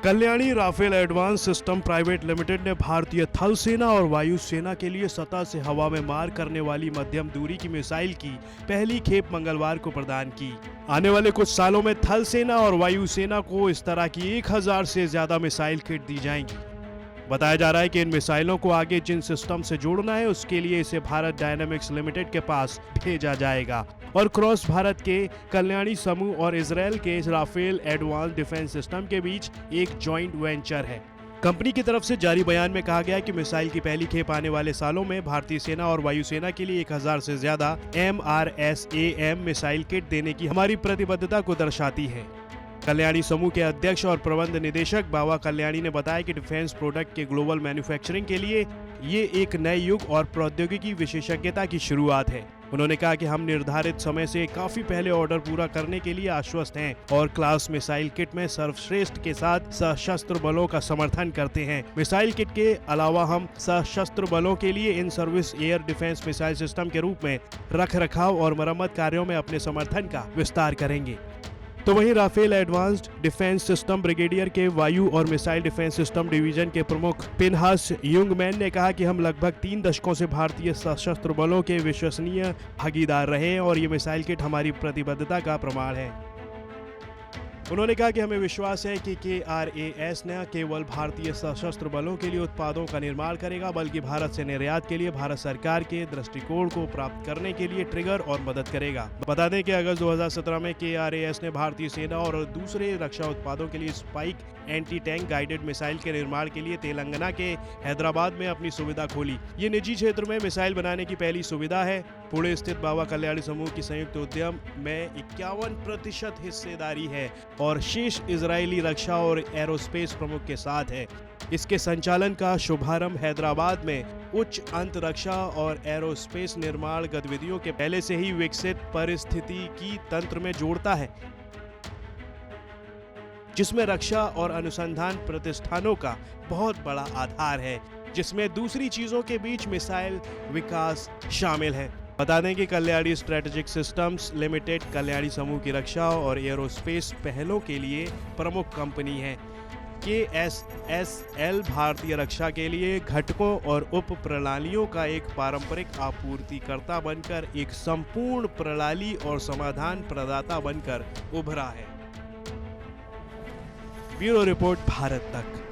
Kalyani Rafael advance system private limited ने भारतीय थल सेना और वायु सेना के लिए सतह से हवा में मार करने वाली मध्यम दूरी की मिसाइल की पहली खेप मंगलवार को प्रदान की। आने वाले कुछ सालों में थल सेना और वायु सेना को इस तरह की 1000 से ज्यादा मिसाइल किट दी जाएंगी। बताया जा रहा है कि इन मिसाइलों को आगे जिन सिस्टम से जोड़ना है उसके लिए इसे भारत डायनामिक्स लिमिटेड के पास भेजा जाएगा और क्रॉस भारत के कल्याणी समूह और इजराइल के राफेल एडवांस डिफेंस सिस्टम के बीच एक जॉइंट वेंचर है। कंपनी की तरफ से जारी बयान में कहा गया कि मिसाइल की पहली खेप आने वाले सालों में भारतीय सेना और वायु सेना के लिए 1000 से ज्यादा MRSAM मिसाइल किट देने की हमारी प्रतिबद्धता को दर्शाती है। कल्याणी समूह के अध्यक्ष और प्रबंध निदेशक बाबा कल्याणी ने बताया कि डिफेंस प्रोडक्ट के ग्लोबल मैन्युफैक्चरिंग के लिए ये एक नए युग और प्रौद्योगिकी विशेषज्ञता की शुरुआत है। उन्होंने कहा कि हम निर्धारित समय से काफी पहले ऑर्डर पूरा करने के लिए आश्वस्त हैं और क्लास मिसाइल किट में सर्वश्रेष्ठ के साथ सशस्त्र बलों का समर्थन करते हैं। मिसाइल किट के अलावा हम सशस्त्र बलों के लिए in service air defence missile system के रूप में रख रखाव और मरम्मत कार्यों में अपने समर्थन का विस्तार करेंगे। तो वहीं Rafael advanced defence system brigadier के वायु और मिसाइल डिफेंस सिस्टम डिवीजन के प्रमुख पिनहास युंगमैन ने कहा कि हम लगभग 3 दशकों से भारतीय सशस्त्र बलों के विश्वसनीय भागीदार रहे हैं और ये मिसाइल किट हमारी प्रतिबद्धता का प्रमाण है। उन्होंने कहा कि हमें विश्वास है कि KRAS न केवल भारतीय सशस्त्र बलों के लिए उत्पादों का निर्माण करेगा बल्कि भारत से निर्यात के लिए भारत सरकार के दृष्टिकोण को प्राप्त करने के लिए ट्रिगर और मदद करेगा। बता दें कि अगस्त 2017 में KRAS ने भारतीय सेना और दूसरे रक्षा उत्पादों के लिए spike anti tank guided missile के निर्माण के लिए तेलंगाना के हैदराबाद में अपनी सुविधा खोली। ये निजी क्षेत्र में मिसाइल बनाने की पहली सुविधा है। पुणे स्थित बाबा कल्याणी समूह की संयुक्त उद्यम में 51% हिस्सेदारी है और शेष इजरायली रक्षा और एरोस्पेस प्रमुख के साथ है। इसके संचालन का शुभारंभ हैदराबाद में उच्च अंतरिक्षा और एरोस्पेस निर्माण गतिविधियों के पहले से ही विकसित पारिस्थितिकी तंत्र में जोड़ता है, जिसमें रक्षा और अनुसंधान प्रतिष्ठानों का बहुत बड़ा आधार है, जिसमें दूसरी चीजों के बीच मिसाइल विकास शामिल है। बता दें कि Kalyani strategic systems limited Kalyani समूह की रक्षा और एरोस्पेस पहलों के लिए प्रमुख कंपनी है। KSSL भारतीय रक्षा के लिए घटकों और उप प्रणालियों का एक पारंपरिक आपूर्तिकर्ता बनकर एक संपूर्ण प्रणाली और समाधान प्रदाता बनकर उभरा है। ब्यूरो रिपोर्ट, भारत तक।